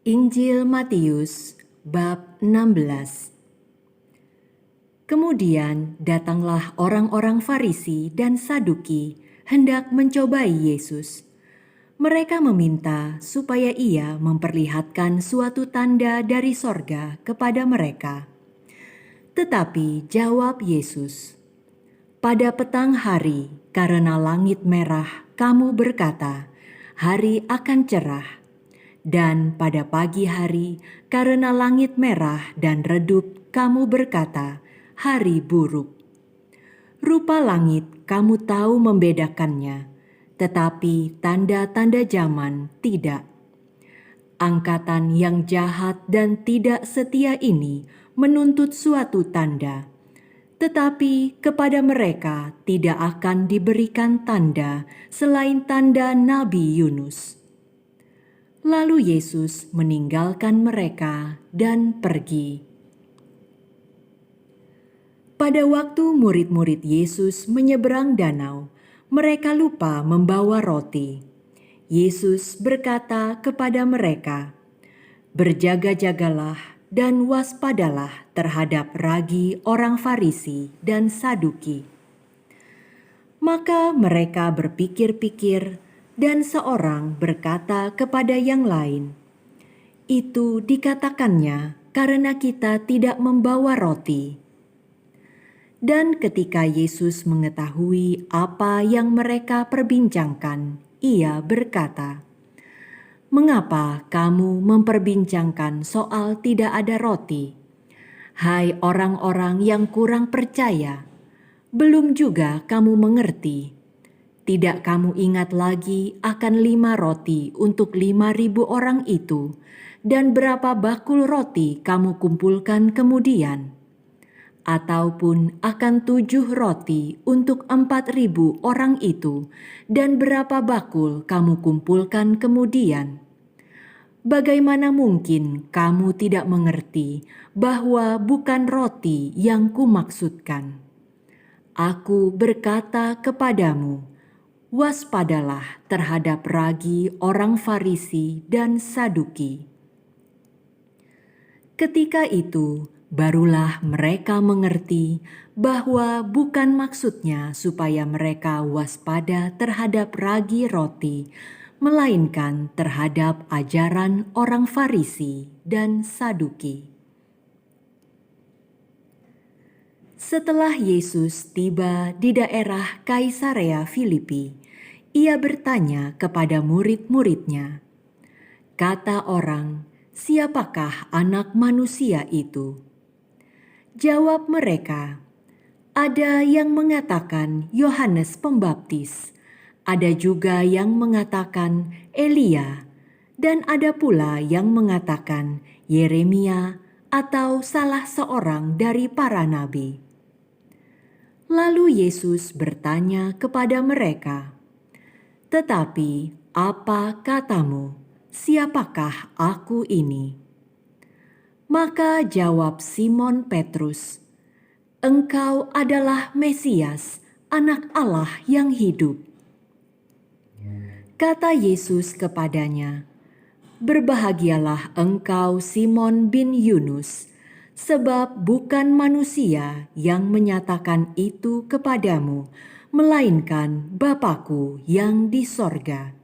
Injil Matius bab 16. Kemudian datanglah orang-orang Farisi dan Saduki hendak mencobai Yesus. Mereka meminta supaya ia memperlihatkan suatu tanda dari sorga kepada mereka. Tetapi jawab Yesus, "Pada petang hari, karena langit merah, kamu berkata, 'Hari akan cerah.' Dan pada pagi hari, karena langit merah dan redup, kamu berkata, 'Hari buruk.' Rupa langit kamu tahu membedakannya, tetapi tanda-tanda zaman tidak. Angkatan yang jahat dan tidak setia ini menuntut suatu tanda, tetapi kepada mereka tidak akan diberikan tanda selain tanda Nabi Yunus." Lalu Yesus meninggalkan mereka dan pergi. Pada waktu murid-murid Yesus menyeberang danau, mereka lupa membawa roti. Yesus berkata kepada mereka, "Berjaga-jagalah dan waspadalah terhadap ragi orang Farisi dan Saduki." Maka mereka berpikir-pikir, dan seorang berkata kepada yang lain, "Itu dikatakannya karena kita tidak membawa roti." Dan ketika Yesus mengetahui apa yang mereka perbincangkan, ia berkata, "Mengapa kamu memperbincangkan soal tidak ada roti? Hai orang-orang yang kurang percaya, belum juga kamu mengerti? Tidak kamu ingat lagi akan 5 roti untuk 5.000 orang itu, dan berapa bakul roti kamu kumpulkan kemudian? Ataupun akan 7 roti untuk 4.000 orang itu, dan berapa bakul kamu kumpulkan kemudian? Bagaimana mungkin kamu tidak mengerti bahwa bukan roti yang kumaksudkan? Aku berkata kepadamu, waspadalah terhadap ragi orang Farisi dan Saduki." Ketika itu, barulah mereka mengerti bahwa bukan maksudnya supaya mereka waspada terhadap ragi roti, melainkan terhadap ajaran orang Farisi dan Saduki. Setelah Yesus tiba di daerah Kaisarea Filipi, ia bertanya kepada murid-muridnya, "Kata orang, siapakah Anak Manusia itu?" Jawab mereka, "Ada yang mengatakan Yohanes Pembaptis, ada juga yang mengatakan Elia, dan ada pula yang mengatakan Yeremia atau salah seorang dari para nabi." Lalu Yesus bertanya kepada mereka, "Tetapi apa katamu? Siapakah aku ini?" Maka jawab Simon Petrus, "Engkau adalah Mesias, Anak Allah yang hidup." Kata Yesus kepadanya, "Berbahagialah engkau Simon bin Yunus, sebab bukan manusia yang menyatakan itu kepadamu, melainkan Bapa-Ku yang di sorga.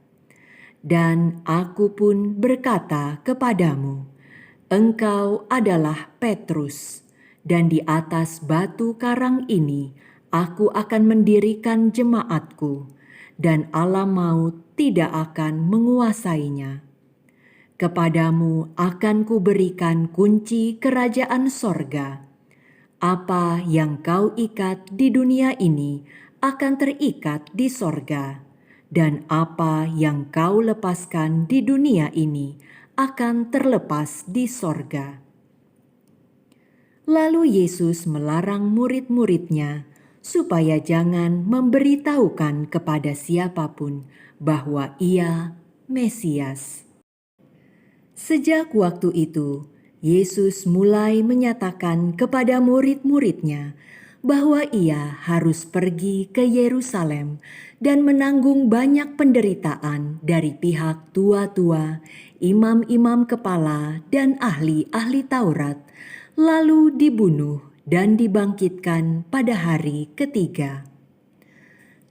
Dan aku pun berkata kepadamu, engkau adalah Petrus, dan di atas batu karang ini aku akan mendirikan jemaatku, dan alam maut tidak akan menguasainya. Kepadamu akan kuberikan kunci kerajaan sorga. Apa yang kau ikat di dunia ini akan terikat di sorga, dan apa yang kau lepaskan di dunia ini akan terlepas di sorga." Lalu Yesus melarang murid-muridnya supaya jangan memberitahukan kepada siapapun bahwa ia Mesias. Sejak waktu itu, Yesus mulai menyatakan kepada murid-muridnya bahwa ia harus pergi ke Yerusalem dan menanggung banyak penderitaan dari pihak tua-tua, imam-imam kepala dan ahli-ahli Taurat, lalu dibunuh dan dibangkitkan pada hari ketiga.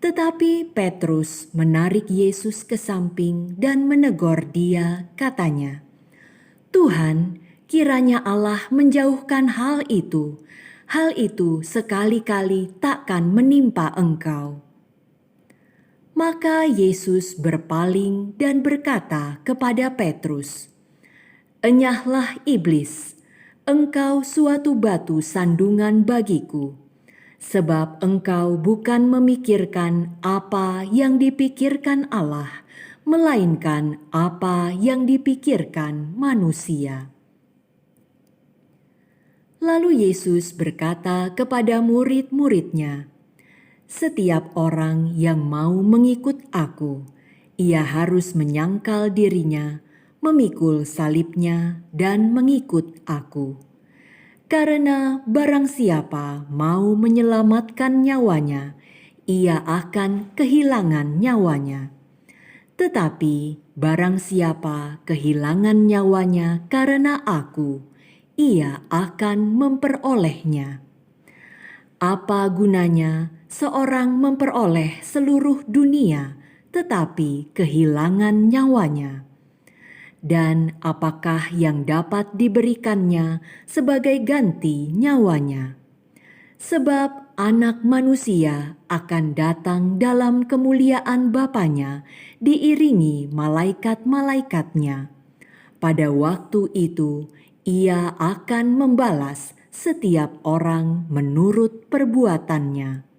Tetapi Petrus menarik Yesus ke samping dan menegur dia, katanya, "Tuhan, kiranya Allah menjauhkan hal itu. Hal itu sekali-kali takkan menimpa Engkau." Maka Yesus berpaling dan berkata kepada Petrus, "Enyahlah iblis, engkau suatu batu sandungan bagiku, sebab engkau bukan memikirkan apa yang dipikirkan Allah, melainkan apa yang dipikirkan manusia." Lalu Yesus berkata kepada murid-muridnya, "Setiap orang yang mau mengikut Aku, ia harus menyangkal dirinya, memikul salibnya, dan mengikut Aku. Karena barang siapa mau menyelamatkan nyawanya, ia akan kehilangan nyawanya. Tetapi barang siapa kehilangan nyawanya karena Aku, ia akan memperolehnya. Apa gunanya seorang memperoleh seluruh dunia tetapi kehilangan nyawanya? Dan apakah yang dapat diberikannya sebagai ganti nyawanya? Sebab Anak Manusia akan datang dalam kemuliaan Bapanya diiringi malaikat-malaikatnya. Pada waktu itu Ia akan membalas setiap orang menurut perbuatannya.